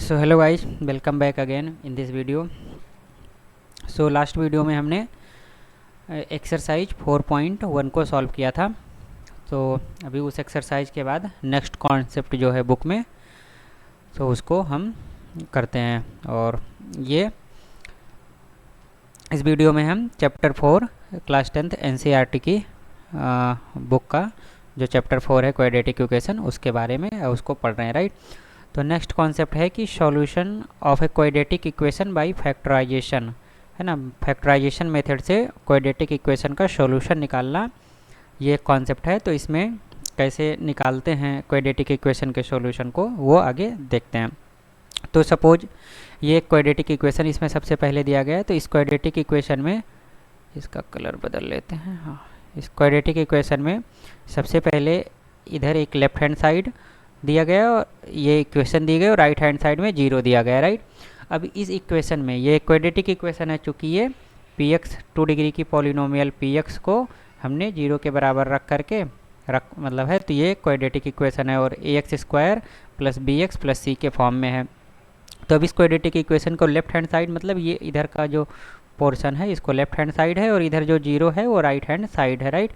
So hello guys, welcome back again in this video. So last video में हमने exercise 4.1 को solve किया था। तो अभी उस एक्सरसाइज के बाद नेक्स्ट कॉन्सेप्ट जो है बुक में, तो उसको हम करते हैं। और ये इस वीडियो में हम चैप्टर 4 क्लास 10th एनसीईआरटी की बुक का जो चैप्टर 4 है क्वाड्रेटिक इक्वेशन, उसके बारे में उसको पढ़ रहे हैं, राइट। तो नेक्स्ट कॉन्सेप्ट है कि solution of a quadratic equation by factorisation, है ना। फैक्टराइजेशन मेथड से क्वाड्रेटिक इक्वेशन का सॉल्यूशन निकालना, ये कॉन्सेप्ट है। तो इसमें कैसे निकालते हैं क्वाड्रेटिक इक्वेशन के सॉल्यूशन को, वो आगे देखते हैं। तो सपोज ये क्वाड्रेटिक इक्वेशन इसमें सबसे पहले दिया गया है। तो इस क्वाड्रेटिक इक्वेशन में इसका कलर बदल लेते हैं। हाँ, इस क्वाड्रेटिक इक्वेशन में सबसे पहले इधर एक लेफ्ट हैंड साइड दिया गया और ये इक्वेशन दी गई और राइट हैंड साइड में 0 दिया गया, राइट। अब इस इक्वेशन में ये क्वाड्रेटिक इक्वेशन है, चूँकि ये px 2 डिग्री की पॉलिनोमियल px को हमने 0 के बराबर रख करके मतलब है, तो ये क्वाड्रेटिक इक्वेशन है और ax square plus bx plus c के फॉर्म में है। तो अब इस क्वाड्रेटिक इक्वेशन को लेफ्ट हैंड साइड, मतलब ये इधर का जो पोर्शन है इसको लेफ्ट हैंड साइड है और इधर जो 0 है वो राइट हैंड साइड है, राइट।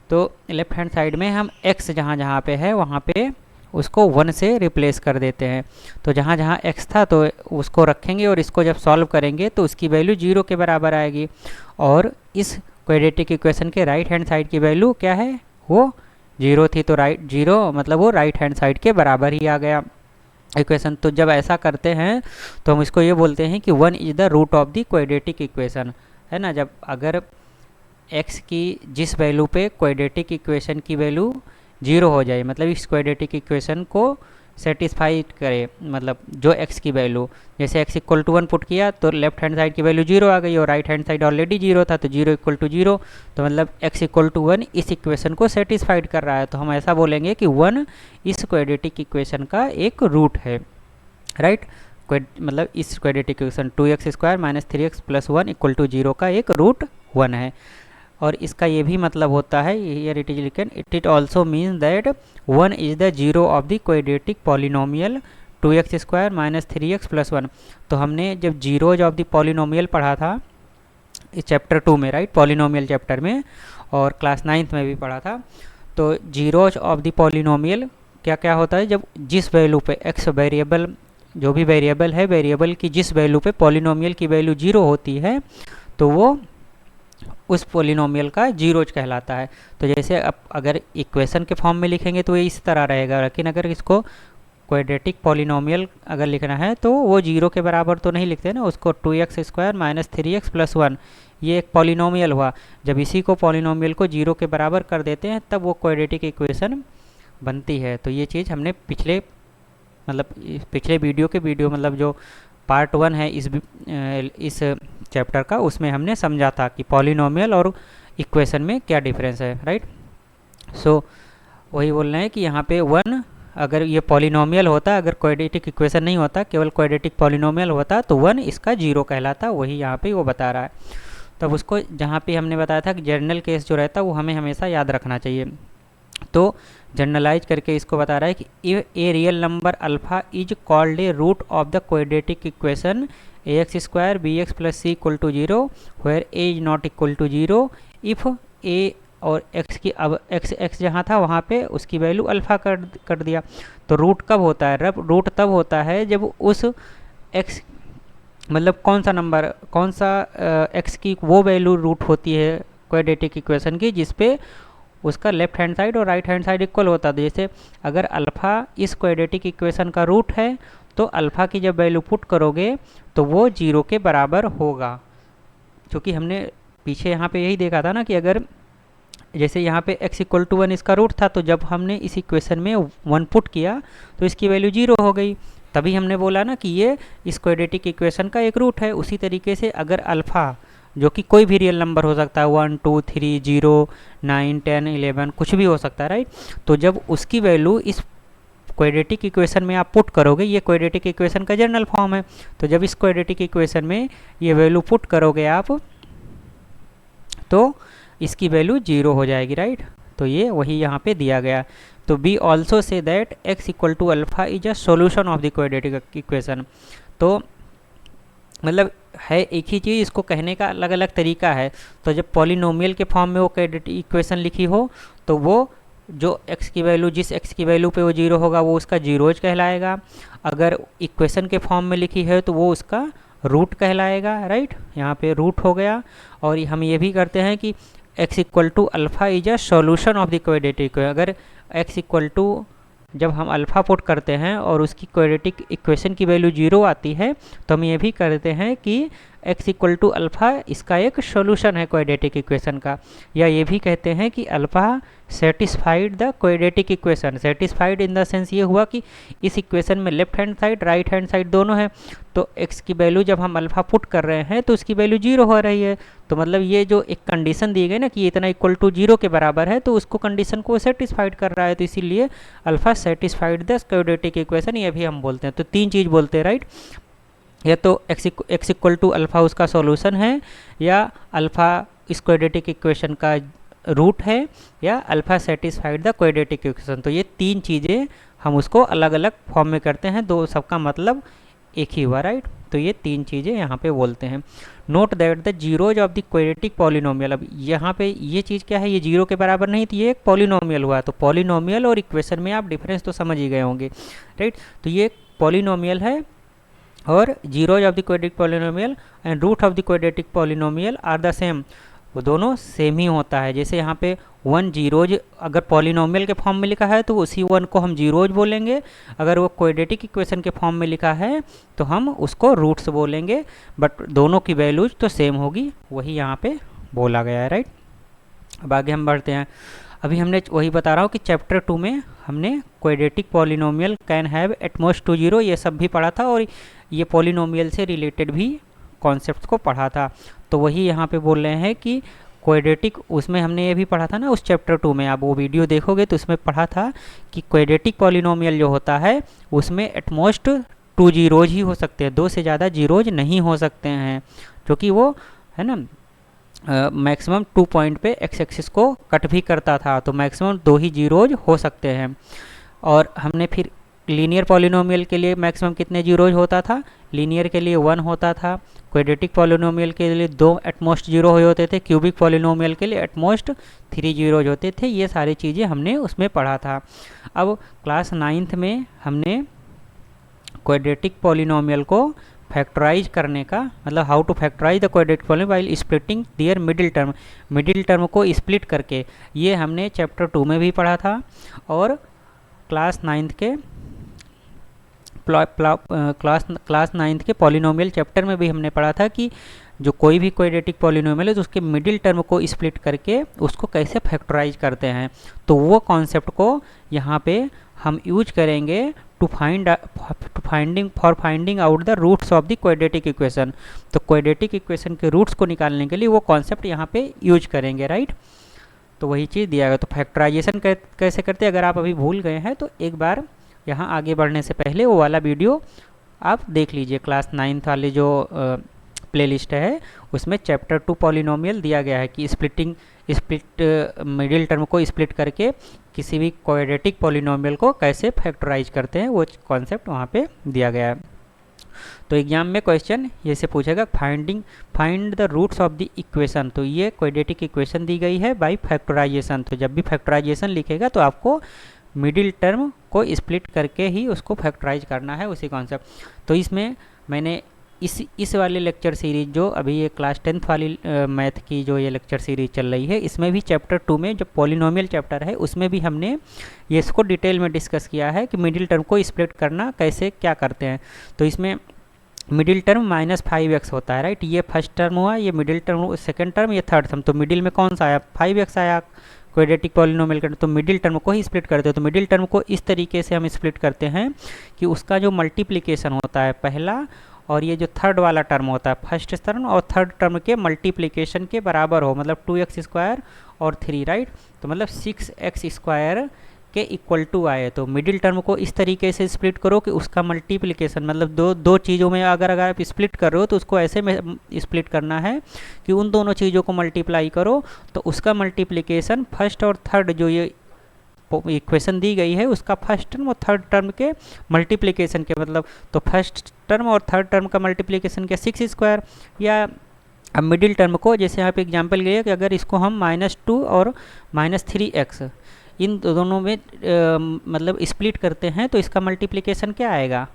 तो लेफ्ट हैंड साइड में हम x जहाँ जहाँ पे है वहाँ पे उसको 1 से रिप्लेस कर देते हैं। तो जहाँ जहाँ x था तो उसको रखेंगे और इसको जब सॉल्व करेंगे तो उसकी वैल्यू 0 के बराबर आएगी। और इस क्वाड्रेटिक इक्वेशन के राइट हैंड साइड की वैल्यू क्या है, वो 0 थी। तो राइट 0 मतलब वो राइट हैंड साइड के बराबर ही आ गया इक्वेशन। तो जब ऐसा करते हैं तो हम इसको ये बोलते हैं कि 1 is the root of the quadratic equation, है ना। जब अगर x की जिस वैल्यू पे क्वाड्रेटिक इक्वेशन की वैल्यू 0 हो जाए, मतलब इस क्वाड्रेटिक इक्वेशन को सेटिस्फाई करे, मतलब जो x की वैल्यू, जैसे x इक्वल टू 1 पुट किया तो लेफ्ट हैंड साइड की वैल्यू 0 आ गई और राइट हैंड साइड ऑलरेडी 0 था, तो 0 इक्वल टू 0, तो मतलब x इक्वल टू 1 इस इक्वेशन को सेटिस्फाइड कर रहा है। तो हम ऐसा बोलेंगे कि 1 इस क्वाड्रेटिक इक्वेशन का एक रूट है, राइट। मतलब इस क्वाड्रेटिक इक्वेशन 2x square minus 3x plus 1 equal to 0 का एक रूट 1 है। और इसका ये भी मतलब होता है, हियर इट इज लिखन, it also means that 1 is the 0 of the quadratic polynomial 2x square minus 3x plus 1। तो हमने जब जीरोज ऑफ द पॉलिनोमियल पढ़ा था इस चैप्टर 2 में, राइट, पॉलिनोमियल चैप्टर में, और क्लास 9th में भी पढ़ा था। तो जीरोज ऑफ द पॉलिनोमियल क्या क्या होता है, जब जिस वैल्यू पे x वेरिएबल, जो भी वेरिएबल है, वेरिएबल की जिस वैल्यू पे पॉलिनोमियल की वैल्यू 0 होती है तो वो उस पॉलिनोमियल का जीरोज कहलाता है। तो जैसे अब अगर इक्वेशन के फॉर्म में लिखेंगे तो ये इस तरह रहेगा, लेकिन अगर इसको क्वाड्रेटिक पॉलिनोमियल अगर लिखना है तो वो 0 के बराबर तो नहीं लिखते ना, उसको 2x square minus 3x plus 1, ये एक पॉलिनोमियल हुआ। जब इसी को पॉलिनोमियल को 0 के बराबर कर देते हैं तब वो क्वाड्रेटिक इक्वेशन बनती है। तो ये चीज़ हमने पिछले वीडियो मतलब जो पार्ट 1 है इस चैप्टर का, उसमें हमने समझा था कि पॉलिनोमियल और इक्वेशन में क्या डिफरेंस है, राइट। सो वही बोल रहे हैं कि यहाँ पे 1 अगर ये पॉलिनोमियल होता, अगर क्वाड्रेटिक इक्वेशन नहीं होता, केवल क्वाड्रेटिक पॉलिनोमियल होता तो 1 इसका 0 कहलाता, वही यहाँ पे वो बता रहा है। तब उसको जहाँ पे हमने बताया था कि जनरल केस जो रहता वो हमें हमेशा याद रखना चाहिए। तो जनरलाइज करके इसको बता रहा है कि a real number alpha is called a root of the quadratic equation ax square bx plus C equal to 0 where a is not equal to 0 if a और x की, अब x जहाँ था वहाँ पे उसकी वैल्यू अल्फ़ा कर दिया। तो रूट कब होता है, रूट तब होता है जब उस x, मतलब कौन सा नंबर, कौन सा x की वो वैल्यू रूट होती है क्वाड्रेटिक इक्वेशन की जिस पे उसका लेफ्ट हैंड साइड और राइट हैंड साइड इक्वल होता है। जैसे अगर अल्फ़ा इस क्वाड्रेटिक इक्वेशन का रूट है तो अल्फ़ा की जब वैल्यू पुट करोगे तो वो 0 के बराबर होगा, क्योंकि हमने पीछे यहाँ पे यही देखा था ना कि अगर जैसे यहाँ पे x इक्वल टू 1 इसका रूट था, तो जब हमने इस इक्वेशन में 1 पुट किया तो इसकी वैल्यू 0 हो गई, तभी हमने बोला ना कि ये इस क्वाड्रेटिक इक्वेशन का एक रूट है। उसी तरीके से अगर अल्फ़ा, जो कि कोई भी रियल नंबर हो सकता है, 1 2 3 0 9 10 11 कुछ भी हो सकता है, राइट। तो जब उसकी वैल्यू इस क्वाड्रेटिक इक्वेशन में आप पुट करोगे, ये क्वाड्रेटिक इक्वेशन का जनरल फॉर्म है, तो जब इस क्वाड्रेटिक इक्वेशन में ये वैल्यू पुट करोगे आप तो इसकी वैल्यू 0 हो जाएगी, राइट। तो ये वही यहाँ पे दिया गया। तो तो we also say that x equal to alpha is a solution of the quadratic equation. तो मतलब है एक ही चीज़, इसको कहने का अलग अलग तरीका है। तो जब पॉलिनोमियल के फॉर्म में वो क्वाड्रेटिक इक्वेशन लिखी हो तो वो जो x की वैल्यू, जिस x की वैल्यू पे वो जीरो होगा वो उसका जीरोज कहलाएगा। अगर इक्वेशन के फॉर्म में लिखी है तो वो उसका रूट कहलाएगा, राइट। यहाँ पे रूट हो गया। और हम ये भी करते हैं कि x equal to alpha is a solution of the quadratic. अगर x इक्वल टू जब हम अल्फ़ा पुट करते हैं और उसकी क्वाड्रेटिक इक्वेशन की वैल्यू जीरो आती है तो हम ये भी करते हैं कि x इक्वल टू अल्फ़ा इसका एक सोल्यूशन है क्वाड्रेटिक इक्वेशन का। या ये भी कहते हैं कि alpha satisfied the quadratic equation. Satisfied in the sense ये हुआ कि इस इक्वेशन में left hand side right hand side दोनों है, तो x की वैल्यू जब हम अल्फ़ा पुट कर रहे हैं तो उसकी वैल्यू जीरो हो रही है। तो मतलब ये जो एक कंडीशन दी गई ना कि ये इतना इक्वल टू जीरो के बराबर है, तो उसको कंडीशन को सेटिस्फाइड कर रहा है, तो इसीलिए alpha satisfied the quadratic equation ये भी हम बोलते हैं। तो तीन चीज़ बोलते हैं, राइट। या तो x इक्वल टू अल्फ़ा उसका सॉल्यूशन है, या अल्फ़ा इस क्वाड्रेटिक इक्वेशन का रूट है, या alpha satisfied the quadratic equation. तो ये तीन चीज़ें हम उसको अलग अलग फॉर्म में करते हैं, दो सबका मतलब एक ही हुआ, राइट। तो ये तीन चीज़ें यहाँ पे बोलते हैं। Note that the zeros of the quadratic polynomial. अब यहाँ पे ये चीज़ क्या है, ये जीरो के बराबर नहीं थी, ये एक पॉलिनोमियल हुआ। तो पॉलिनोमियल और इक्वेशन में आप डिफरेंस तो समझ ही गए होंगे, राइट। तो ये एक पॉलिनोमियल है और zeros of the quadratic polynomial and root of the quadratic polynomial are the same. वो दोनों सेम ही होता है। जैसे यहाँ पे वन जीरोज अगर पॉलिनोमियल के फॉर्म में लिखा है तो उसी वन को हम जीरोज बोलेंगे, अगर वो क्वाड्रेटिक इक्वेशन के फॉर्म में लिखा है तो हम उसको रूट्स बोलेंगे, बट दोनों की वैल्यूज तो सेम होगी, वही यहाँ पे बोला गया है, राइट। अब आगे हम बढ़ते हैं। अभी हमने वही बता रहा हूँ कि चैप्टर 2 में हमने quadratic polynomial can have at most 2 zero ये सब भी पढ़ा था, और ये पॉलिनोमियल से रिलेटेड भी कॉन्सेप्ट को पढ़ा था। तो वही यहाँ पे बोल रहे हैं कि क्वाड्रेटिक, उसमें हमने ये भी पढ़ा था ना उस चैप्टर 2 में, आप वो वीडियो देखोगे तो उसमें पढ़ा था कि क्वाड्रेटिक पॉलिनोमियल जो होता है उसमें एटमोस्ट 2 जीरोज ही हो सकते हैं, दो से ज़्यादा जीरोज नहीं हो सकते हैं, क्योंकि वो है ना मैक्सिमम 2 पॉइंट पे एक्स एक्सिस को कट भी करता था, तो मैक्सिमम 2 ही जीरोज हो सकते हैं। और हमने फिर लीनियर पॉलिनोमियल के लिए मैक्सिमम कितने जीरोज होता था, लीनियर के लिए 1 होता था, क्वाड्रेटिक पॉलिनोमियल के लिए 2 एटमोस्ट जीरो होते थे, क्यूबिक पॉलिनोमियल के लिए एटमोस्ट 3 जीरोज होते थे। ये सारी चीज़ें हमने उसमें पढ़ा था। अब क्लास 9th में हमने क्वाड्रेटिक पॉलिनोमियल को फैक्टराइज करने का मतलब how to factorise the quadratic polynomial while splitting their middle term को स्प्लिट करके, ये हमने चैप्टर 2 में भी पढ़ा था। और क्लास 9th के क्लास 9th के पॉलिनोमियल चैप्टर में भी हमने पढ़ा था कि जो कोई भी क्वाड्रेटिक पॉलिनोमियल है तो उसके मिडिल टर्म को स्प्लिट करके उसको कैसे फैक्टराइज करते हैं। तो वो कॉन्सेप्ट को यहाँ पे हम यूज करेंगे to finding out the roots of the quadratic equation. तो क्वाड्रेटिक इक्वेशन के रूट्स को निकालने के लिए वो कॉन्सेप्ट यहाँ पे यूज करेंगे, राइट। तो वही चीज़ दिया गया। तो फैक्टराइजेशन कैसे करते हैं, अगर आप अभी भूल गए हैं तो एक बार यहाँ आगे बढ़ने से पहले वो वाला वीडियो आप देख लीजिए। क्लास 9th वाली जो प्लेलिस्ट है उसमें चैप्टर 2 पॉलिनोमियल दिया गया है कि स्प्लिट मिडिल टर्म को स्प्लिट करके किसी भी क्वाड्रेटिक पॉलिनोमियल को कैसे फैक्टराइज करते हैं, वो कॉन्सेप्ट वहाँ पे दिया गया है। तो एग्जाम में क्वेश्चन ये से पूछेगा find the roots of the equation. तो ये क्वाड्रेटिक इक्वेशन दी गई है बाय फैक्टराइजेशन। तो जब भी फैक्टराइजेशन लिखेगा तो आपको मिडिल टर्म को स्प्लिट करके ही उसको फैक्टराइज करना है, उसी कॉन्सेप्ट। तो इसमें मैंने इस वाले लेक्चर सीरीज जो अभी ये क्लास 10th वाली मैथ की जो ये लेक्चर सीरीज चल रही है, इसमें भी चैप्टर 2 में जो पॉलिनोमियल चैप्टर है उसमें भी हमने ये इसको डिटेल में डिस्कस किया है कि मिडिल टर्म को स्प्लिट करना कैसे क्या करते हैं। तो इसमें मिडिल टर्म -5x होता है, राइट। ये फर्स्ट टर्म हुआ, ये मिडिल टर्म सेकंड टर्म, ये थर्ड टर्म। तो मिडिल में कौन सा आया, 5x आया क्वाड्रेटिक पॉलिनोमियल का। तो मिडिल टर्म को ही स्प्लिट करते हैं। तो मिडिल टर्म को इस तरीके से हम स्प्लिट करते हैं कि उसका जो मल्टीप्लिकेशन होता है पहला, और ये जो थर्ड वाला टर्म होता है फर्स्ट टर्म और थर्ड टर्म के मल्टीप्लिकेशन के बराबर हो, मतलब 2x² और 3, राइट। तो मतलब 6x² के इक्वल टू आए। तो मिडिल टर्म को इस तरीके से स्प्लिट करो कि उसका मल्टीप्लिकेशन मतलब दो चीज़ों में अगर आप स्प्लिट कर रहे हो तो उसको ऐसे में स्प्लिट करना है कि उन दोनों चीज़ों को मल्टीप्लाई करो तो उसका मल्टीप्लिकेशन फर्स्ट और थर्ड जो ये इक्वेशन दी गई है उसका फर्स्ट टर्म और थर्ड टर्म के मल्टीप्लिकेशन के, मतलब तो फर्स्ट टर्म और थर्ड टर्म का मल्टीप्लिकेशन क्या 6 स्क्वायर, या अब मिडिल टर्म को जैसे यहाँ पे एग्जांपल गया कि अगर इसको हम -2 और -3x इन दोनों में मतलब स्प्लिट करते हैं तो इसका मल्टीप्लिकेशन क्या आएगा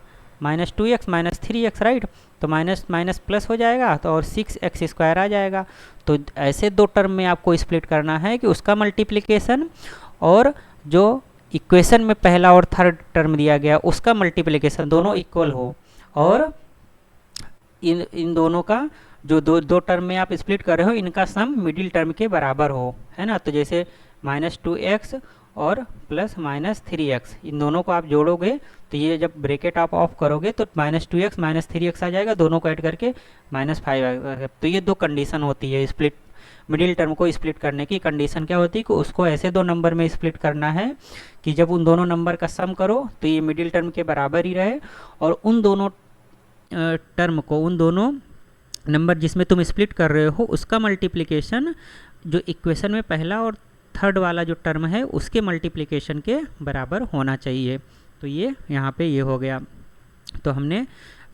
-2x -3x, राइट। तो माइनस माइनस प्लस हो जाएगा तो और 6x स्क्वायर आ जाएगा। तो ऐसे दो टर्म में आपको स्प्लिट करना है कि उसका मल्टीप्लिकेशन और जो इक्वेशन में पहला और थर्ड टर्म दिया गया उसका मल्टीप्लिकेशन दोनों इक्वल हो, और इन दोनों का जो दो टर्म में आप स्प्लिट कर रहे हो इनका सम मिडिल टर्म के बराबर हो, है ना। तो जैसे -2x और +-3x इन दोनों को आप जोड़ोगे तो ये जब ब्रैकेट आप ऑफ करोगे तो -2x -3x आ जाएगा, दोनों को ऐड करके -5 आएगा। तो ये दो कंडीशन होती है स्प्लिट, मिडिल टर्म को स्प्लिट करने की कंडीशन क्या होती है कि उसको ऐसे दो नंबर में स्प्लिट करना है कि जब उन दोनों नंबर का सम करो तो ये मिडिल टर्म के बराबर ही रहे, और उन दोनों टर्म को, उन दोनों नंबर जिसमें तुम स्प्लिट कर रहे हो उसका मल्टीप्लिकेशन जो इक्वेशन में पहला और थर्ड वाला जो टर्म है उसके मल्टीप्लिकेशन के बराबर होना चाहिए। तो ये यहाँ पे ये हो गया। तो हमने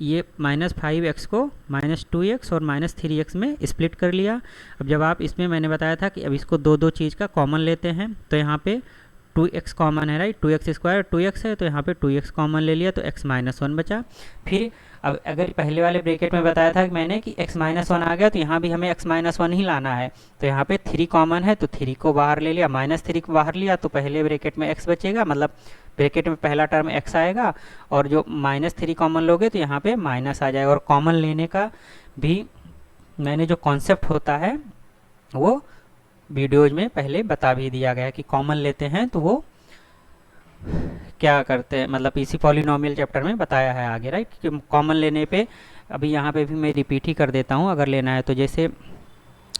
ये -5x को -2x और -3x में स्प्लिट कर लिया। अब जब आप इसमें मैंने बताया था कि अब इसको दो चीज़ का कॉमन लेते हैं तो यहाँ पे 2x कॉमन है, राइट। 2x स्क्वायर 2x है तो यहाँ पे 2x कॉमन ले लिया तो x -1 बचा। फिर अब अगर पहले वाले ब्रैकेट में बताया था कि मैंने कि x -1 आ गया तो यहाँ भी हमें x -1 ही लाना है, तो यहाँ पे 3 कॉमन है तो 3 को बाहर ले लिया, -3 को बाहर लिया तो पहले ब्रैकेट में x बचेगा, मतलब ब्रैकेट में पहला टर्म x आएगा, और जो -3 कॉमन लोगे तो यहाँ पे माइनस आ जाएगा। और कॉमन लेने का भी मैंने जो कॉन्सेप्ट होता है वो वीडियोज में पहले बता भी दिया गया कि कॉमन लेते हैं तो वो क्या करते हैं, मतलब इसी पॉलिनोमियल चैप्टर में बताया है आगे, राइट। कि कॉमन लेने पे अभी यहाँ पे भी मैं रिपीट ही कर देता हूँ अगर लेना है तो। जैसे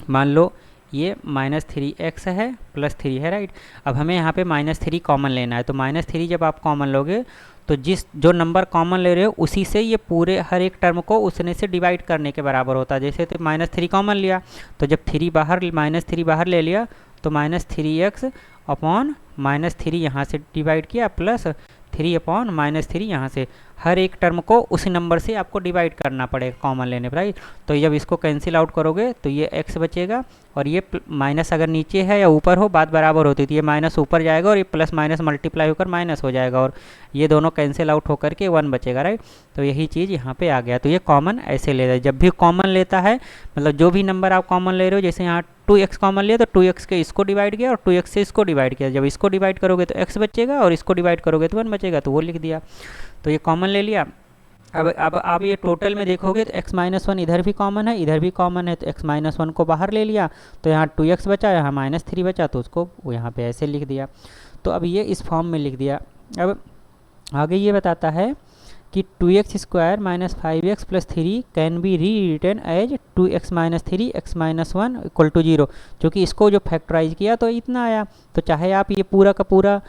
मान लो ये -3x है +3 है, राइट। अब हमें यहाँ पे -3 कॉमन लेना है, तो -3 जब आप कॉमन लोगे तो जो नंबर कॉमन ले रहे हो उसी से ये पूरे हर एक टर्म को उसने से डिवाइड करने के बराबर होता है। जैसे तो -3 कॉमन लिया तो जब -3 बाहर ले लिया तो -3x अपॉन -3 यहाँ से डिवाइड किया प्लस 3 अपॉन -3 यहाँ से, हर एक टर्म को उसी नंबर से आपको डिवाइड करना पड़ेगा कॉमन लेने पर, राइट। तो जब इसको कैंसिल आउट करोगे तो ये x बचेगा, और ये माइनस अगर नीचे है या ऊपर हो बात बराबर होती थी, ये माइनस ऊपर जाएगा और ये प्लस माइनस मल्टीप्लाई होकर माइनस हो जाएगा, और ये दोनों कैंसिल आउट होकर के 1 बचेगा, राइट। तो यही चीज़ यहाँ पे आ गया। तो ये कॉमन ऐसे लेता है, जब भी कॉमन लेता है मतलब जो भी नंबर आप कॉमन ले रहे हो, जैसे यहाँ 2x कॉमन लिया तो 2x के इसको डिवाइड किया और 2x से इसको डिवाइड किया, जब इसको डिवाइड करोगे तो x बचेगा और इसको डिवाइड करोगे तो 1 बचेगा, तो वो लिख दिया। तो ये कॉमन ले लिया। अब आप ये टोटल में देखोगे तो x -1 इधर भी कॉमन है इधर भी कॉमन है, तो x -1 को बाहर ले लिया तो यहाँ 2x बचा, यहाँ -3 बचा तो उसको यहाँ पे ऐसे लिख दिया। तो अब ये इस फॉर्म में लिख दिया। अब आगे ये बताता है कि 2x square -5x + 3 can be री रिटन एज 2x - 3 x -1 = 0, क्योंकि इसको जो फैक्टराइज किया तो इतना आया। तो चाहे आप ये पूरा का पूरा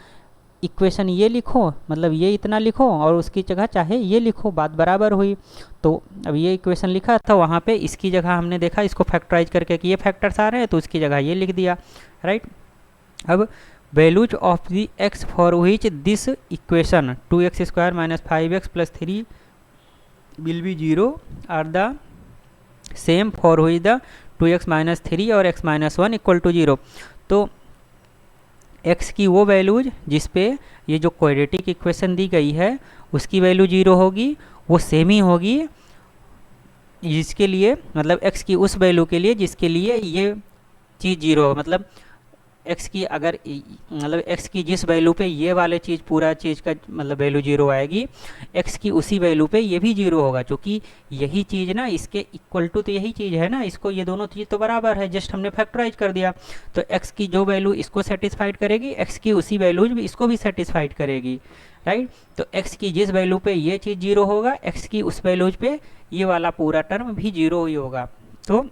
इक्वेशन ये लिखो, मतलब ये इतना लिखो, और उसकी जगह चाहे ये लिखो, बात बराबर हुई। तो अब ये इक्वेशन लिखा था वहाँ पे, इसकी जगह हमने देखा इसको फैक्टराइज करके कि ये फैक्टर्स आ रहे हैं तो उसकी जगह ये लिख दिया, राइट। अब values of the x for which this equation 2x square -5x + 3 will be 0 are the same for which the 2x - 3 और x -1 = 0। तो x की वो वैल्यूज जिस पे ये जो क्वाड्रेटिक इक्वेशन दी गई है उसकी वैल्यू 0 होगी, वो सेम ही होगी जिसके लिए, मतलब x की उस वैल्यू के लिए जिसके लिए ये चीज़ 0 हो। मतलब x की अगर मतलब x की जिस वैल्यू पे ये वाले चीज़ पूरा चीज़ का मतलब वैल्यू 0 आएगी, x की उसी वैल्यू पे ये भी 0 होगा, क्योंकि यही चीज़ ना इसके इक्वल टू तो यही चीज़ है ना, इसको ये दोनों चीज़ तो बराबर है, जस्ट हमने फैक्टराइज कर दिया। तो x की जो वैल्यू इसको सेटिस्फाइड करेगी x की उसी वैल्यूज भी इसको भी सेटिस्फाइड करेगी, राइट। तो x की जिस वैल्यू पे ये चीज़ 0 होगा x की उस वैल्यूज पे ये वाला पूरा टर्म भी 0 ही होगा। तो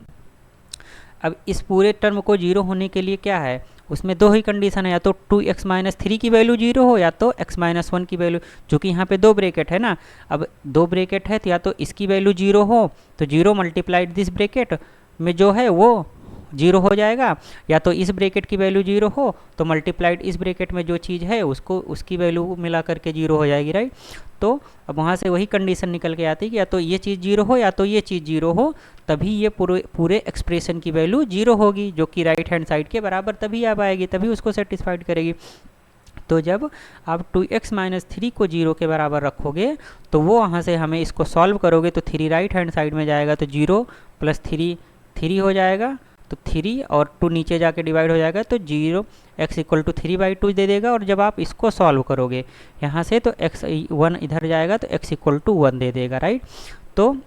अब इस पूरे टर्म को 0 होने के लिए क्या है, उसमें दो ही कंडीशन है, या तो 2x - 3 की वैल्यू 0 हो या तो x -1 की वैल्यू, जो कि यहाँ पे दो ब्रैकेट है ना। अब दो ब्रैकेट है तो या तो इसकी वैल्यू 0 हो तो 0 मल्टीप्लाइड दिस ब्रैकेट में जो है वो जीरो हो जाएगा, या तो इस ब्रैकेट की वैल्यू जीरो हो तो मल्टीप्लाइड इस ब्रैकेट में जो चीज़ है उसको उसकी वैल्यू मिला करके जीरो हो जाएगी, राइट। तो अब वहाँ से वही कंडीशन निकल के आती है कि या तो ये चीज़ जीरो हो या तो ये चीज़ जीरो हो, तभी ये पूरे पूरे एक्सप्रेशन की वैल्यू जीरो होगी, जो कि राइट हैंड साइड के बराबर तभी आ पाएगी, तभी उसको सेटिस्फाइड करेगी। तो जब आप 2x माइनस 3 को जीरो के बराबर रखोगे तो वो वहाँ से हमें इसको सॉल्व करोगे तो 3 राइट हैंड साइड में जाएगा, तो 0 प्लस 3 3 हो जाएगा, तो 3 और 2 नीचे जाके डिवाइड हो जाएगा, तो 0 x इक्वल टू 3/2 दे देगा। और जब आप इसको सॉल्व करोगे यहाँ से तो x 1 इधर जाएगा तो x इक्वल टू 1 दे देगा, राइट। तो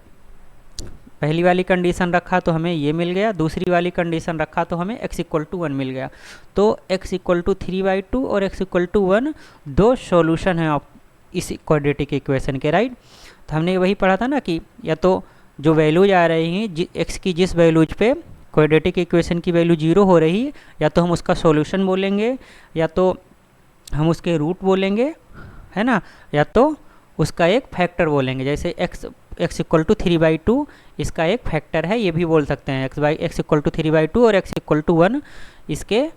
पहली वाली कंडीशन रखा तो हमें ये मिल गया, दूसरी वाली कंडीशन रखा तो हमें x इक्वल टू 1 मिल गया। तो x इक्वल टू 3/2 और x इक्वल टू 1 दो सॉल्यूशन हैं इस क्वाड्रेटिक इक्वेशन के, राइट। तो हमने वही पढ़ा था ना कि या तो जो वैल्यूज आ रही हैं x की जिस वैल्यूज पे क्वाड्रेटिक इक्वेशन की वैल्यू जीरो हो रही, या तो हम उसका सॉल्यूशन बोलेंगे, या तो हम उसके रूट बोलेंगे, है ना, या तो उसका एक फैक्टर बोलेंगे। जैसे x इक्वल टू 3/2 इसका एक फैक्टर है, ये भी बोल सकते हैं x इक्वल टू 3/2 और x इक्वल टू 1 इसके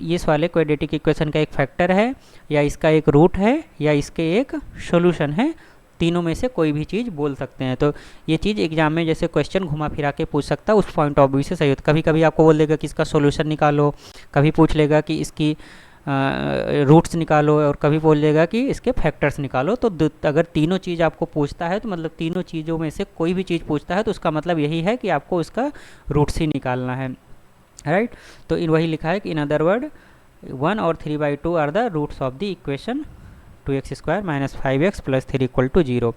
इस वाले क्वाड्रेटिक इक्वेशन का एक फैक्टर है, या इसका एक रूट है, या इसके एक सॉल्यूशन है, तीनों में से कोई भी चीज़ बोल सकते हैं। तो ये चीज़ एग्जाम में जैसे क्वेश्चन घुमा फिरा के पूछ सकता है, उस पॉइंट ऑफ व्यू से सही होता। कभी कभी आपको बोल देगा कि इसका सॉल्यूशन निकालो, कभी पूछ लेगा कि इसकी रूट्स निकालो, और कभी बोल देगा कि इसके फैक्टर्स निकालो। तो अगर तीनों चीज़ आपको पूछता है तो मतलब तीनों चीज़ों में से कोई भी चीज़ पूछता है तो उसका मतलब यही है कि आपको उसका रूट्स ही निकालना है, राइट। तो इन वही लिखा है कि इन अदर वर्ड 1 और 3/2 are the roots of the equation 2x² minus 5x plus 3 equal to 0।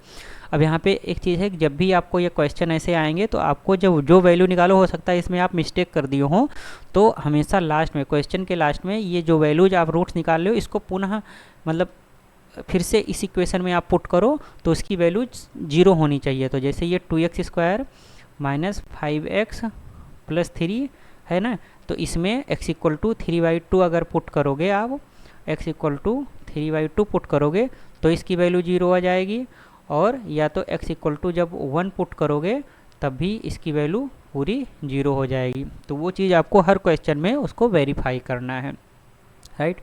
अब यहाँ पे एक चीज़ है कि जब भी आपको ये क्वेश्चन ऐसे आएंगे तो आपको जब जो वैल्यू निकालो, हो सकता है इसमें आप मिस्टेक कर दिए हों, तो हमेशा लास्ट में क्वेश्चन के लास्ट में ये जो वैल्यूज आप रूट्स निकाल रहे हो इसको पुनः मतलब फिर से इस इक्वेशन में आप पुट करो तो उसकी वैल्यू 0 होनी चाहिए। तो जैसे ये 2x² माइनस 5x प्लस 3 है ना, तो इसमें x इक्वल टू 3/2 अगर पुट करोगे आप, x इक्वल टू 3/2 पुट करोगे तो इसकी वैल्यू 0 आ जाएगी, और या तो x इक्वल टू जब 1 पुट करोगे तब भी इसकी वैल्यू पूरी 0 हो जाएगी। तो वो चीज़ आपको हर क्वेश्चन में उसको वेरीफाई करना है, राइट।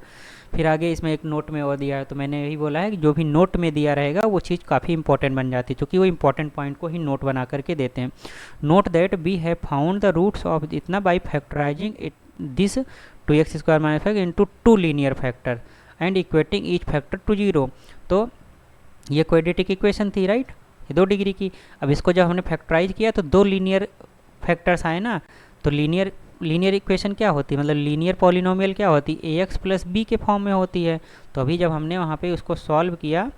फिर आगे इसमें एक नोट में और दिया है, तो मैंने यही बोला है कि जो भी नोट में दिया रहेगा वो चीज़ काफ़ी इंपॉर्टेंट बन जाती है, क्योंकि वो इंपॉर्टेंट पॉइंट को ही नोट बना करके देते हैं। Note that we have found the roots of इतना by factorising this 2x² minus 5 into 2 linear factor and equating each factor to 0। तो ये क्वाड्रेटिक इक्वेशन थी, राइट, ये 2 डिग्री की। अब इसको जब हमने फैक्टराइज किया तो 2 लीनियर फैक्टर्स आए ना, तो लीनियर इक्वेशन क्या होती है, मतलब लीनियर पॉलिनोमियल क्या होती है, ax प्लस बी के फॉर्म में होती है। तो अभी जब हमने वहाँ पे उसको सॉल्व किया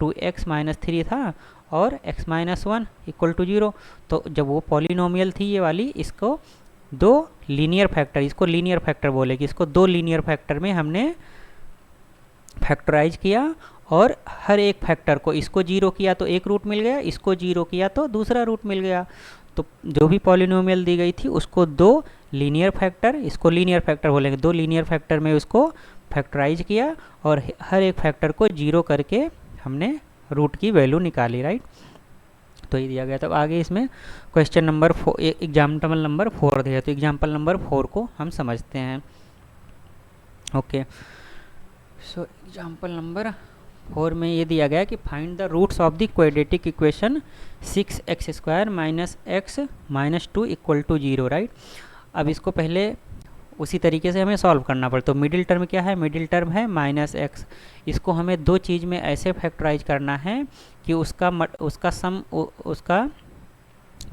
2x माइनस 3 था और x माइनस 1 इक्वल टू 0, तो जब वो पॉलिनोमियल थी ये वाली, इसको 2 लीनियर फैक्टर, इसको लीनियर फैक्टर बोलेगी, इसको 2 लीनियर फैक्टर में हमने फैक्टराइज किया, और हर एक फैक्टर को, इसको 0 किया तो एक रूट मिल गया, इसको 0 किया तो दूसरा रूट मिल गया। तो जो भी पॉलिनोमियल दी गई थी उसको 2 लीनियर फैक्टर, इसको लीनियर फैक्टर बोलेंगे, 2 लीनियर फैक्टर में उसको फैक्टराइज किया, और हर एक फैक्टर को 0 करके हमने रूट की वैल्यू निकाली, राइट। तो ये दिया गया। तब आगे इसमें क्वेश्चन नंबर 4, एग्जाम्पल नंबर 4 दिया, तो एग्जाम्पल नंबर 4 को हम समझते हैं। ओके, सो एग्जाम्पल नंबर 4 में ये दिया गया कि find the roots of the quadratic equation 6x² minus x minus 2 equal to 0, right. अब इसको पहले उसी तरीके से हमें सॉल्व करना पड़ता। तो मिडिल टर्म क्या है, मिडिल टर्म है माइनस x। इसको हमें दो चीज़ में ऐसे फैक्टराइज करना है कि उसका सम, उसका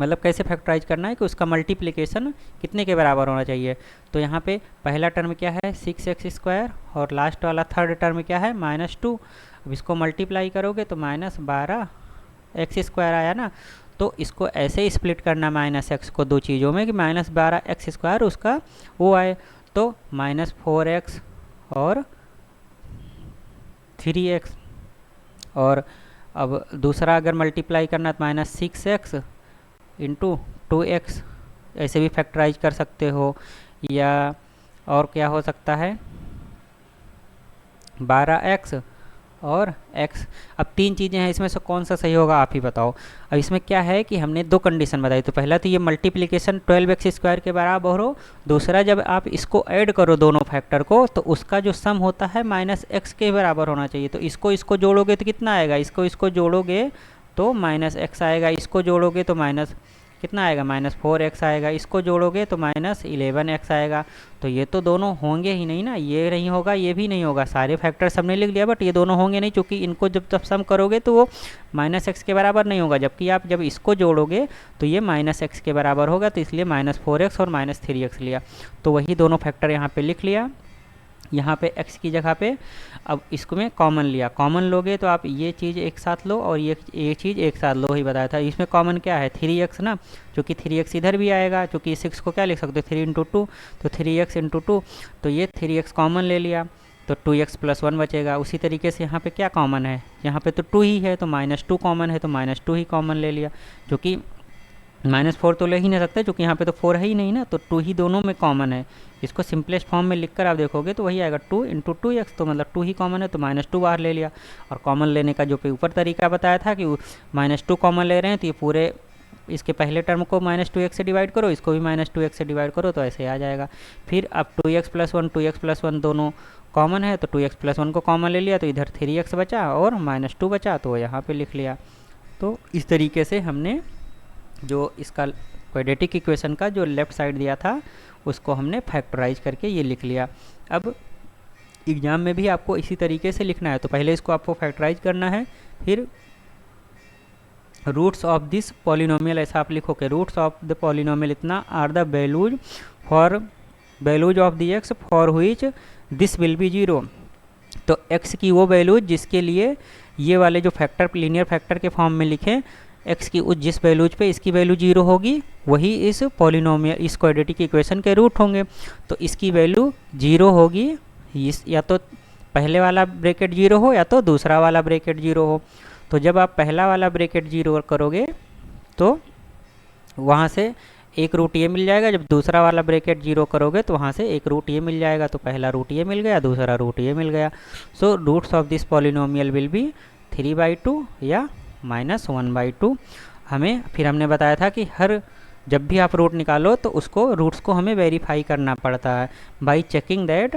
मतलब कैसे फैक्टराइज करना है कि उसका मल्टीप्लिकेशन कितने के बराबर होना चाहिए। तो यहाँ पे पहला टर्म क्या है 6x² और लास्ट वाला थर्ड टर्म क्या है -2। अब इसको मल्टीप्लाई करोगे तो -12x² आया ना। तो इसको ऐसे ही स्प्लिट करना -x को दो चीज़ों में कि -12x² उसका वो आए, तो -4x और 3x। और अब दूसरा अगर मल्टीप्लाई करना तो -6x इंटू 2x, ऐसे भी फैक्टराइज कर सकते हो। या और क्या हो सकता है 12x और x। अब तीन चीज़ें हैं, इसमें से कौन सा सही होगा आप ही बताओ। अब इसमें क्या है कि हमने दो कंडीशन बताई। तो पहला तो ये मल्टीप्लिकेशन 12x² के बराबर हो, दूसरा जब आप इसको ऐड करो दोनों फैक्टर को तो उसका जो सम होता है -x के बराबर होना चाहिए। तो इसको जोड़ोगे तो कितना आएगा, इसको जोड़ोगे तो -x आएगा, इसको जोड़ोगे तो माइनस कितना आएगा, -4x आएगा, इसको जोड़ोगे तो -11x आएगा। तो ये तो दोनों होंगे ही नहीं ना, ये नहीं होगा, ये भी नहीं होगा। सारे फैक्टर्स हमने लिख लिया बट ये दोनों होंगे नहीं, क्योंकि इनको जब सम करोगे तो वो -x के बराबर नहीं होगा, जबकि आप जब इसको जोड़ोगे तो ये -x के बराबर होगा। तो इसलिए -4x और -3x लिया। तो वही दोनों फैक्टर यहाँ पे लिख लिया, यहाँ पे x की जगह पे। अब इसको में कॉमन लिया, कॉमन लोगे तो आप ये चीज़ एक साथ लो और ये चीज़ एक साथ लो, ही बताया था। इसमें कॉमन क्या है, 3x ना, क्योंकि 3x इधर भी आएगा, क्योंकि 6 को क्या लिख सकते हो 3 × 2, तो 3x × 2, तो ये 3x कॉमन ले लिया तो 2x + 1 बचेगा। उसी तरीके से यहाँ पे क्या कॉमन है, यहाँ पे तो 2 ही है, तो -2 कॉमन है, तो -2 ही कॉमन ले लिया, जो कि -4 तो ले ही नहीं सकते, क्योंकि यहाँ पे तो 4 है ही नहीं ना, तो 2 ही दोनों में कॉमन है। इसको सिंपलेस्ट फॉर्म में लिखकर आप देखोगे तो वही आएगा 2 × 2x, तो मतलब 2 ही कॉमन है, तो -2 बाहर ले लिया। और कॉमन लेने का जो ऊपर तरीका बताया था कि -2 कॉमन ले रहे हैं तो ये पूरे इसके पहले टर्म को -2x से डिवाइड करो, इसको भी -2x से डिवाइड करो, तो ऐसे आ जाएगा। फिर अब 2x + 1 दोनों कॉमन है, तो 2x + 1 को कॉमन ले लिया, तो इधर 3x बचा और -2 बचा, तो यहाँ पे लिख लिया। तो इस तरीके से हमने जो इसका क्वाड्रेटिक इक्वेशन का जो लेफ़्ट साइड दिया था उसको हमने फैक्टराइज करके ये लिख लिया। अब एग्ज़ाम में भी आपको इसी तरीके से लिखना है। तो पहले इसको आपको फैक्टराइज करना है, फिर रूट्स ऑफ दिस पॉलिनोमियल ऐसा आप लिखोगे, रूट्स ऑफ द पॉलिनोमियल इतना are the values of the X for which this will be 0। तो x की वो वैल्यूज जिसके लिए ये वाले जो फैक्टर लीनियर फैक्टर के फॉर्म में लिखें, x की उस जिस वैल्यूज पे इसकी वैल्यू 0 होगी वही इस पॉलिनोमियल इस क्वाड्रेटिक इक्वेशन के रूट होंगे। तो इसकी वैल्यू 0 होगी, इस या तो पहले वाला ब्रैकेट 0 हो या तो दूसरा वाला ब्रैकेट 0 हो। तो जब आप पहला वाला ब्रैकेट 0 करोगे तो वहाँ से एक रूट ये मिल जाएगा, जब दूसरा वाला ब्रैकेट 0 करोगे तो वहाँ से एक रूट ये मिल जाएगा। तो पहला रूट ये मिल गया, दूसरा रूट ये मिल गया। So roots of this polynomial will be 3/2 या -1/2। फिर हमने बताया था कि जब भी आप रूट निकालो तो रूट्स को हमें वेरीफाई करना पड़ता है by checking that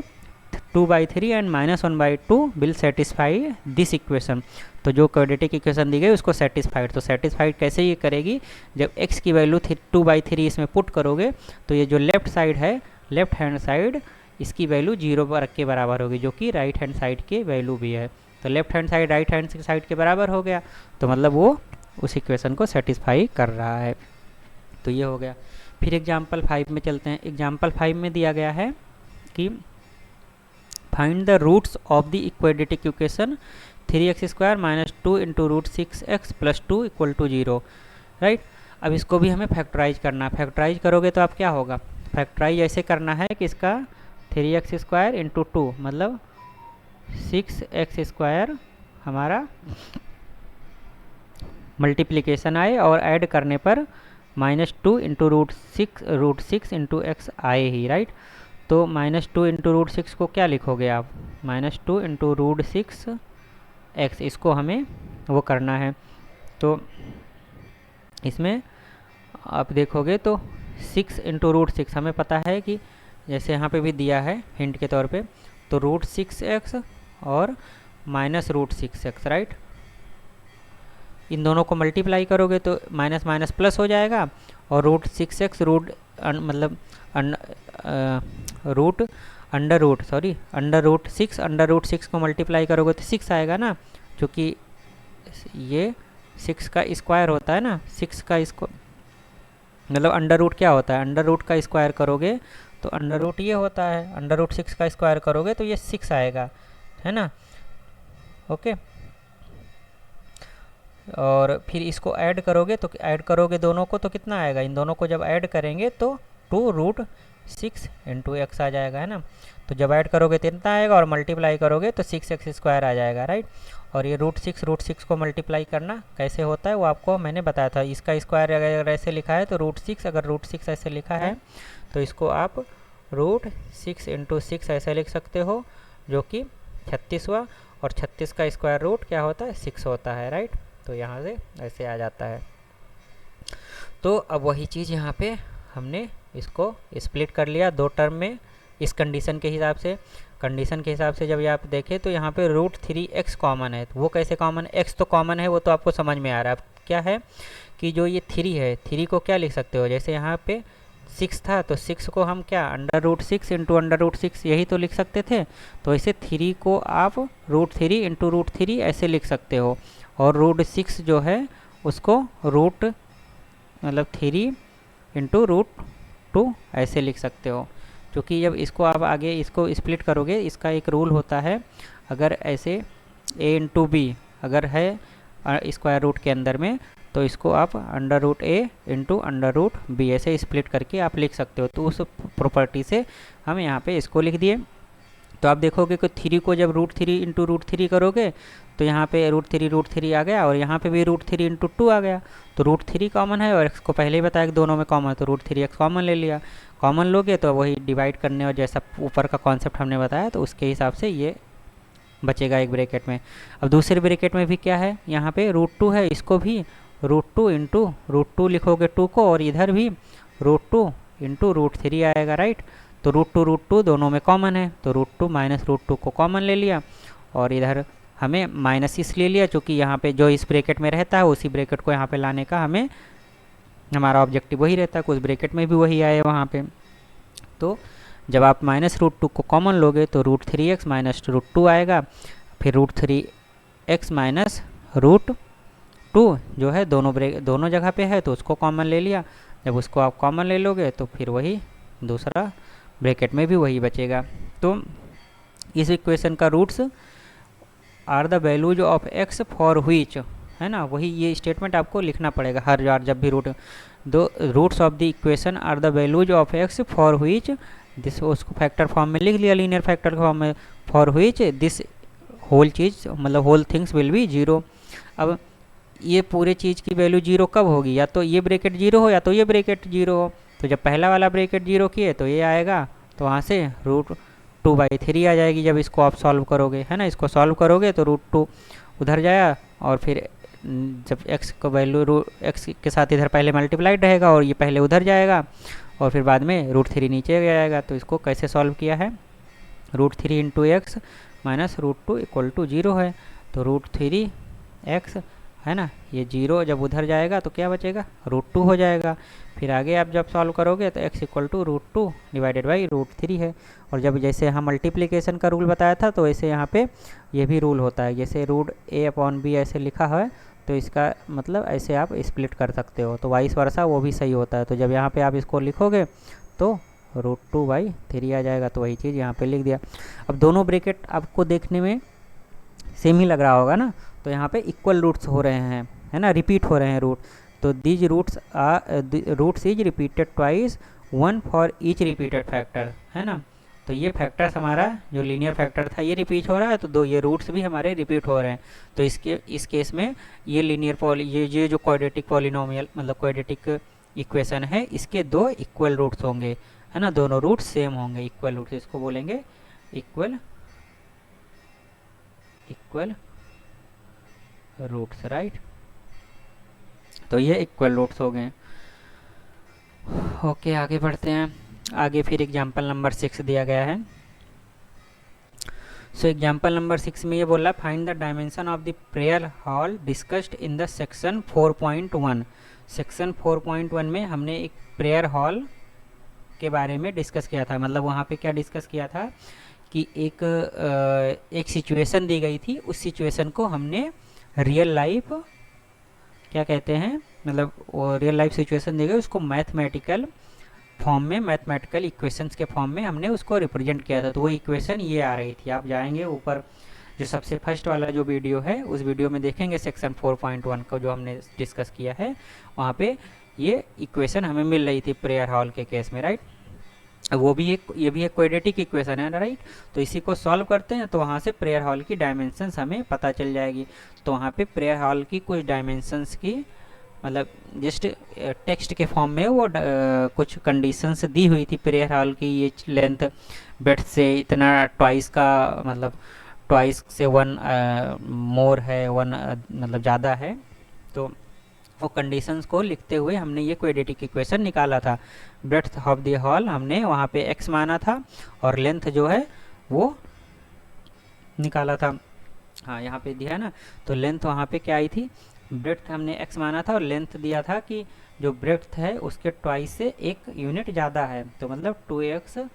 2/3 and -1/2 will satisfy this equation. तो जो क्वाड्रेटिक इक्वेशन दी गई उसको सेटिस्फाइड, तो सेटिस्फाइड कैसे ये करेगी, जब x की वैल्यू 2/3 इसमें पुट करोगे तो ये जो लेफ्ट साइड है, लेफ्ट हैंड साइड, इसकी वैल्यू 0 के बराबर होगी, जो कि राइट हैंड साइड की वैल्यू भी है। तो left hand side right hand side के बराबर हो गया, तो मतलब वो उस इक्वेशन को सेटिस्फाई कर रहा है। तो ये हो गया। फिर एग्जाम्पल 5 में चलते हैं। एग्जाम्पल 5 में दिया गया है कि find the roots of the quadratic equation 3x² - 2 × √6x + 2 = 0। Right, अब इसको भी हमें फैक्टराइज करना है। फैक्टराइज करोगे तो आप क्या होगा, फैक्टराइज ऐसे करना है कि इसका 3x² × 2 मतलब 6x² हमारा मल्टीप्लिकेशन आए और ऐड करने पर -2 × √6 × x आए ही। राइट, तो -2 × √6 को क्या लिखोगे आप, -2 × √6x, इसको हमें वो करना है। तो इसमें आप देखोगे तो 6 × √6 हमें पता है कि जैसे यहाँ पे भी दिया है हिंट के तौर पे, तो √6x और -√6x। राइट, इन दोनों को मल्टीप्लाई करोगे तो माइनस माइनस प्लस हो जाएगा, और √6x मतलब √6 को मल्टीप्लाई करोगे तो 6 आएगा ना, क्योंकि ये 6 का स्क्वायर होता है ना, 6 का इसको मतलब अंडर रूट क्या होता है, अंडर रूट का स्क्वायर करोगे तो अंडर रूट ये होता है, अंडर रूट 6 का स्क्वायर करोगे तो ये 6 आएगा, है ना। ओके, और फिर इसको ऐड करोगे तो ऐड करोगे दोनों को तो कितना आएगा, इन दोनों को जब ऐड करेंगे तो 2√6 × x आ जाएगा, है ना। तो जब ऐड करोगे तो इतना आएगा और मल्टीप्लाई करोगे तो 6x² आ जाएगा। राइट, और ये √6 को मल्टीप्लाई करना कैसे होता है वो आपको मैंने बताया था। इसका स्क्वायर अगर ऐसे लिखा है तो √6, अगर √6 ऐसे लिखा है तो इसको आप √6 × 6 ऐसे लिख सकते हो, जो कि 36वां, और 36 का स्क्वायर रूट क्या होता है 6 होता है, राइट। तो यहाँ से ऐसे आ जाता है। तो अब वही चीज़ यहाँ पे हमने इसको स्प्लिट कर लिया दो टर्म में इस कंडीशन के हिसाब से। कंडीशन के हिसाब से जब ये आप देखें तो यहाँ पे √3x कॉमन है। तो वो कैसे कॉमन है, x तो कॉमन है, वो तो आपको समझ में आ रहा है। अब क्या है कि जो ये 3 है, 3 को क्या लिख सकते हो, जैसे यहाँ पे 6 था तो 6 को हम क्या √6 इंटू √6 यही तो लिख सकते थे। तो ऐसे 3 को आप √3 इंटू √3 ऐसे लिख सकते हो, और √6 जो है उसको रूट मतलब 3 इंटू √2 ऐसे लिख सकते हो। क्योंकि जब इसको आप आगे इसको स्प्लिट करोगे, इसका एक रूल होता है, अगर ऐसे a इंटू बी अगर है स्क्वायर रूट के अंदर में, तो इसको आप √a इंटू √b ऐसे स्प्लिट करके आप लिख सकते हो। तो उस प्रॉपर्टी से हम यहाँ पे इसको लिख दिए। तो आप देखोगे कि 3 को जब √3 इंटू √3 करोगे तो यहाँ पे √3 आ गया, और यहाँ पे भी √3 इंटू 2 आ गया। तो √3 कॉमन है, और x को पहले ही बताया कि दोनों में कॉमन है, तो √3x कॉमन ले लिया। कॉमन लोगे तो वही डिवाइड करने और जैसा ऊपर का कॉन्सेप्ट हमने बताया तो उसके हिसाब से ये बचेगा एक ब्रैकेट में। अब दूसरे ब्रैकेट में भी क्या है, यहाँ पे √2 है, इसको भी √2 इंटू √2 लिखोगे 2 को, और इधर भी √2 इंटू √3 आएगा, राइट। तो √2 दोनों में कॉमन है, तो √2 माइनस √2 को कॉमन ले लिया, और इधर हमें माइनस इसलिए लिया क्योंकि यहाँ पे जो इस ब्रैकेट में रहता है उसी ब्रैकेट को यहाँ पे लाने का हमें हमारा ऑब्जेक्टिव वही रहता है, कुछ ब्रैकेट में भी वही आए वहाँ पे। तो जब आप माइनस √2 को कॉमन लोगे तो √3x माइनस √2 आएगा, फिर √3x माइनस √2 जो है दोनों जगह पे है तो उसको कॉमन ले लिया। जब उसको आप कॉमन ले लोगे तो फिर वही दूसरा ब्रैकेट में भी वही बचेगा। तो इस इक्वेशन का roots are the values of x for which, है ना, वही ये स्टेटमेंट आपको लिखना पड़ेगा हर बार जब भी roots of the equation are the values of x for which this, उसको फैक्टर फॉर्म में लिख लिया, लीनियर फैक्टर फॉर्म में, फॉर व्हिच दिस होल चीज़ मतलब होल थिंग्स विल बी 0। अब ये पूरे चीज़ की वैल्यू 0 कब होगी, या तो ये ब्रैकेट 0 हो या तो ये ब्रैकेट 0 हो। तो जब पहला वाला ब्रैकेट 0 किए तो ये आएगा, तो वहाँ से √2/3 आ जाएगी जब इसको आप सॉल्व करोगे, है ना। इसको सॉल्व करोगे तो √2 उधर जाया, और फिर जब x को वैल्यू x के साथ इधर पहले मल्टीप्लाइड रहेगा और ये पहले उधर जाएगा, और फिर बाद में √3 नीचे जाएगा। तो इसको कैसे सॉल्व किया है, √3 into x minus √2 equal to 0 है। तो √3x है ना, ये 0 जब उधर जाएगा तो क्या बचेगा, √2 हो जाएगा। फिर आगे आप जब सॉल्व करोगे तो x equal to √2 divided by √3 है। और जब जैसे यहाँ मल्टीप्लिकेशन का रूल बताया था तो ऐसे यहाँ पे ये भी रूल होता है, जैसे √a/b ऐसे लिखा है तो इसका मतलब ऐसे आप स्प्लिट कर सकते हो, तो वाइस वर्सा वो भी सही होता है। तो जब यहाँ पे आप इसको लिखोगे तो √2/3 आ जाएगा, तो वही चीज़ यहाँ पे लिख दिया। अब दोनों ब्रैकेट आपको देखने में सेम ही लग रहा होगा ना, तो यहाँ पे इक्वल रूट्स हो रहे हैं, है ना, रिपीट हो रहे हैं रूट। तो these roots is repeated twice, 1 for each repeated factor, है ना। तो ये फैक्टर्स हमारा जो लीनियर फैक्टर था ये रिपीट हो रहा है, तो दो ये रूट्स भी हमारे रिपीट हो रहे हैं। तो इस केस में ये ये जो क्वाड्रेटिक पॉलिनोमियल मतलब क्वाड्रेटिक इक्वेशन है, इसके 2 इक्वल रूट्स होंगे, है ना, दोनों रूट्स सेम होंगे, इक्वल रूट्स, इसको बोलेंगे इक्वल रूट्स, राइट। तो ये इक्वल रूट्स हो गए। ओके, आगे बढ़ते हैं। आगे फिर एग्जाम्पल नंबर 6 दिया गया है। सो एग्जाम्पल नंबर 6 में ये बोला, find the dimension of the prayer hall discussed in the section 4.1। Section 4.1 में हमने एक प्रेयर हॉल के बारे में डिस्कस किया था। मतलब वहाँ पे क्या डिस्कस किया था कि एक सिचुएशन दी गई थी, उस सिचुएशन को हमने रियल लाइफ क्या कहते हैं, मतलब रियल लाइफ सिचुएशन दी गई, उसको मैथमेटिकल फॉर्म में, मैथमेटिकल इक्वेशंस के फॉर्म में हमने उसको रिप्रेजेंट किया था। तो वो इक्वेशन ये आ रही थी। आप जाएंगे ऊपर जो सबसे फर्स्ट वाला जो वीडियो है उस वीडियो में देखेंगे सेक्शन 4.1 को जो हमने डिस्कस किया है, वहाँ पे ये इक्वेशन हमें मिल रही थी प्रेयर हॉल के केस में, राइट। ये भी एक क्वाड्रेटिक इक्वेशन है ना, राइट। तो इसी को सॉल्व करते हैं तो वहाँ से प्रेयर हॉल की डायमेंशंस हमें पता चल जाएगी। तो वहाँ पे प्रेयर हॉल की कुछ डायमेंशंस की मतलब जस्ट टेक्स्ट के फॉर्म में वो कुछ कंडीशंस दी हुई थी प्रेयर हॉल की, ये लेंथ बेड से इतना ट्वाइस का मतलब ट्वाइस से वन मोर है, वन मतलब ज़्यादा है, तो वो कंडीशंस को लिखते हुए हमने ये क्वाड्रेटिक इक्वेशन निकाला था। ब्रेड्थ ऑफ द हॉल हमने वहाँ पे x माना था और लेंथ जो है वो निकाला था। हाँ, यहाँ पे दिया है ना, तो लेंथ वहाँ पे क्या आई थी, ब्रेड्थ हमने x माना था और लेंथ दिया था कि जो ब्रेड्थ है उसके ट्वाइस से एक यूनिट ज़्यादा है, तो मतलब 2x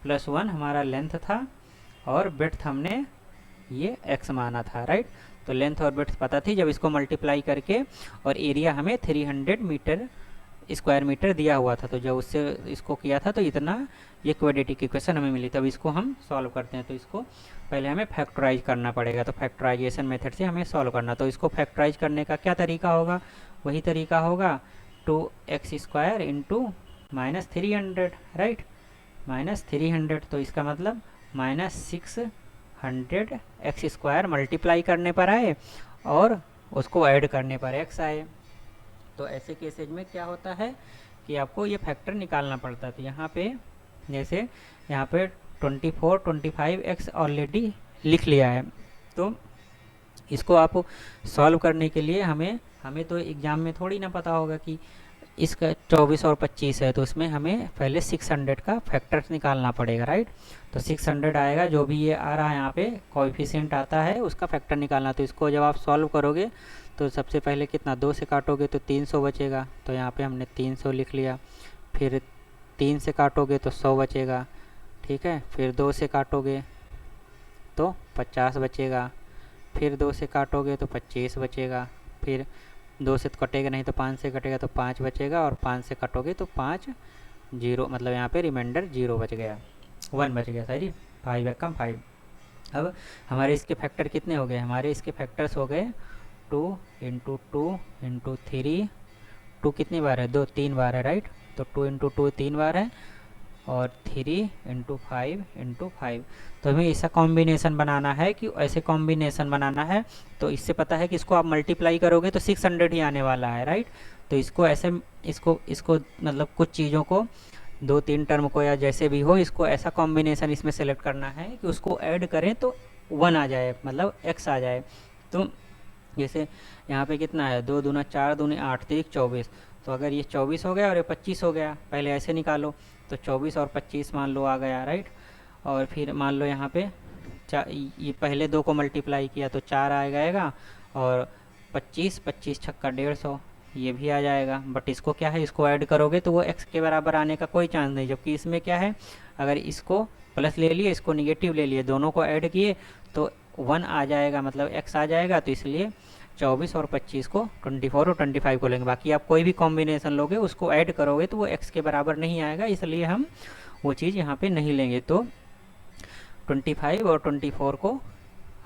+ 1 हमारा लेंथ था और ब्रेड्थ हमने ये x माना था, राइट। तो लेंथ और ब्रेड्थ पता थी, जब इसको मल्टीप्लाई करके और एरिया हमें 300 स्क्वायर मीटर दिया हुआ था, तो जब उससे इसको किया था तो इतना ये क्वाड्रेटिक इक्वेशन हमें मिली। तब इसको हम सॉल्व करते हैं, तो इसको पहले हमें फैक्टराइज करना पड़ेगा, तो फैक्टराइजेशन मेथड से हमें सॉल्व करना। तो इसको फैक्टराइज करने का क्या तरीका होगा, वही तरीका होगा 2x² × -300, राइट, -300, तो इसका मतलब -600x² मल्टीप्लाई करने पर आए और उसको ऐड करने पर x आए। तो ऐसे केसेज में क्या होता है कि आपको ये फैक्टर निकालना पड़ता है। तो यहाँ पे जैसे यहाँ पे 24, 25x ऑलरेडी लिख लिया है, तो इसको आप सॉल्व करने के लिए हमें तो एग्ज़ाम में थोड़ी ना पता होगा कि इसका 24 और 25 है, तो उसमें हमें पहले 600 का फैक्टर निकालना पड़ेगा, राइट। तो 600 आएगा, जो भी ये आ रहा है यहाँ पे कोएफिशिएंट आता है उसका फैक्टर निकालना। तो इसको जब आप सॉल्व करोगे तो सबसे पहले कितना, 2 से काटोगे तो 300 बचेगा, तो यहाँ पे हमने 300 लिख लिया। फिर 3 से काटोगे तो 100 बचेगा, ठीक है। फिर 2 से काटोगे तो 50 बचेगा, फिर 2 से काटोगे तो 25 बचेगा, फिर 2 से तो कटेगा नहीं, तो 5 से कटेगा तो 5 बचेगा, और 5 से काटोगे तो 5 0, मतलब यहाँ पे रिमाइंडर 0 बच गया, 1 बच गया, सही। 5 एकम 5। अब हमारे इसके फैक्टर कितने हो गए, हमारे इसके फैक्टर्स हो गए 2 × 2 × 3, 2 कितनी बार है, 2 3 बार है, राइट। तो 2 × 2 3 बार है, और 3 × 5 × 5। तो हमें ऐसा कॉम्बिनेशन बनाना है कि ऐसे कॉम्बिनेशन बनाना है, तो इससे पता है कि इसको आप मल्टीप्लाई करोगे तो 600 ही आने वाला है, राइट। तो इसको ऐसे इसको मतलब कुछ चीज़ों को 2-3 टर्म को या जैसे भी हो, इसको ऐसा कॉम्बिनेशन इसमें सेलेक्ट करना है कि उसको ऐड करें तो 1 आ जाए, मतलब x आ जाए। तो जैसे यहाँ पे कितना है, 2 दूना 4 दूनी 8 3 24, तो अगर ये 24 हो गया और ये 25 हो गया, पहले ऐसे निकालो, तो 24 और 25 मान लो आ गया, राइट। और फिर मान लो यहाँ पे ये पहले 2 को मल्टीप्लाई किया तो 4 आ जाएगा, और 25 25 छक्का 150, ये भी आ जाएगा। बट इसको क्या है, इसको ऐड करोगे तो वो x के बराबर आने का कोई चांस नहीं, जबकि इसमें क्या है, अगर इसको प्लस ले लिए, इसको निगेटिव ले लिए, दोनों को ऐड किए तो 1 आ जाएगा, मतलब x आ जाएगा। तो इसलिए 24 और 25 को 24 और 25 को लेंगे। बाकी आप कोई भी कॉम्बिनेशन लोगे उसको ऐड करोगे तो वो x के बराबर नहीं आएगा, इसलिए हम वो चीज़ यहाँ पे नहीं लेंगे। तो 25 और 24 को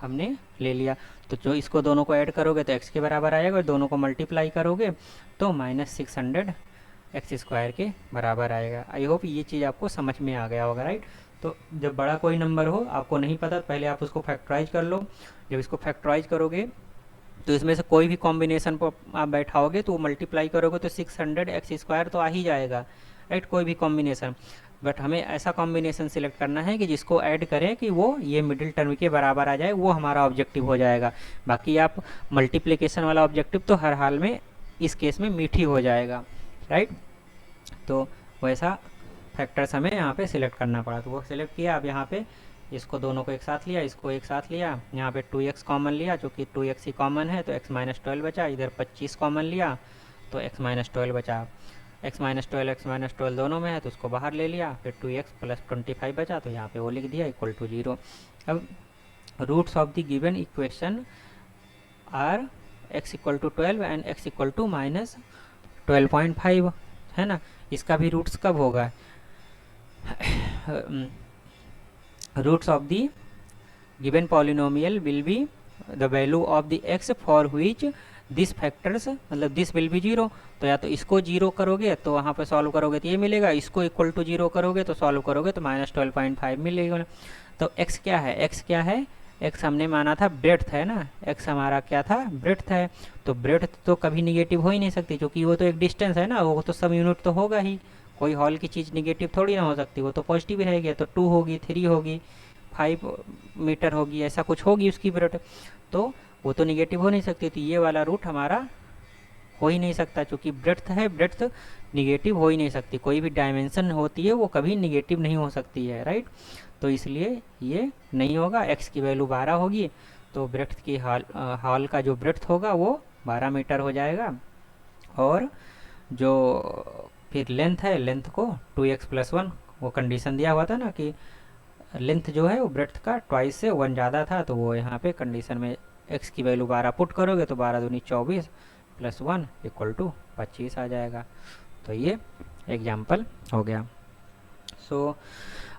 हमने ले लिया, तो जो इसको दोनों को ऐड करोगे तो x के बराबर आएगा, और दोनों को मल्टीप्लाई करोगे तो -600x² के बराबर आएगा। आई होप ये चीज़ आपको समझ में आ गया होगा, राइट। तो जब बड़ा कोई नंबर हो, आपको नहीं पता, पहले आप उसको फैक्टराइज कर लो। जब इसको फैक्टराइज करोगे तो इसमें से कोई भी कॉम्बिनेशन पर आप बैठाओगे तो मल्टीप्लाई करोगे तो 600x² तो आ ही जाएगा, राइट, कोई भी कॉम्बिनेशन। बट हमें ऐसा कॉम्बिनेशन सिलेक्ट करना है कि जिसको ऐड करें कि वो ये मिडिल टर्म के बराबर आ जाए, वो हमारा ऑब्जेक्टिव हो जाएगा। बाकी आप मल्टीप्लिकेशन वाला ऑब्जेक्टिव तो हर हाल में इस केस में मीठी हो जाएगा, राइट। तो वैसा फैक्टर्स हमें यहाँ पे सिलेक्ट करना पड़ा, तो वो सिलेक्ट किया। अब यहाँ पे इसको दोनों को एक साथ लिया, इसको एक साथ लिया, यहाँ पे 2x कॉमन लिया, जो कि 2x ही कॉमन है, तो x - 12 बचा। इधर 25 कॉमन लिया तो x - 12 बचा। x - 12 दोनों में है तो उसको बाहर ले लिया, फिर 2x + 25 बचा, तो यहाँ पे वो लिख दिया = 0। अब roots of the given equation are x = 12 and x = -12.5, है ना। इसका भी रूट्स कब होगा, roots of the given polynomial will be the value of the x for which this factors, मतलब this will be 0। तो या तो इसको 0 करोगे तो वहाँ पे सॉल्व करोगे तो ये मिलेगा, इसको = 0 करोगे तो सॉल्व करोगे तो -12.5 मिलेगा। तो x क्या है, x क्या है, x हमने माना था ब्रेड्थ है ना, x हमारा क्या था, ब्रेड्थ है। तो ब्रेड्थ तो कभी निगेटिव हो ही नहीं सकती, क्योंकि वो तो एक डिस्टेंस है ना, वो तो सब यूनिट तो होगा ही, कोई हॉल की चीज़ निगेटिव थोड़ी ना हो सकती, वो तो पॉजिटिव रहेगी। तो 2 होगी, 3 होगी, 5 मीटर होगी, ऐसा कुछ होगी उसकी ब्रेथ, तो वो तो निगेटिव हो नहीं सकती। तो ये वाला रूट हमारा हो ही नहीं सकता, क्योंकि ब्रेड्थ है, ब्रेड्थ निगेटिव हो ही नहीं सकती। कोई भी डायमेंशन होती है वो कभी निगेटिव नहीं हो सकती है, राइट। तो इसलिए ये नहीं होगा। एक्स की वैल्यू 12 होगी, तो ब्रेड्थ की हॉल का जो ब्रेड्थ होगा वो 12 मीटर हो जाएगा। और जो फिर लेंथ है, लेंथ को 2x+1, वो कंडीशन दिया हुआ था ना कि लेंथ जो है वो ब्रेड्थ का ट्वाइस से 1 ज़्यादा था, तो वो यहाँ पे कंडीशन में x की वैल्यू 12 पुट करोगे तो 12 दूनी 24 +1 = 25 आ जाएगा। तो ये एग्जाम्पल हो गया। सो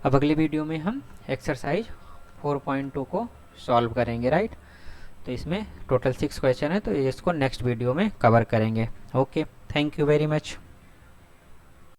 अब अगली वीडियो में हम एक्सरसाइज 4.2 को सॉल्व करेंगे, राइट। तो इसमें टोटल 6 क्वेश्चन है, तो इसको नेक्स्ट वीडियो में कवर करेंगे। Okay, thank you very much.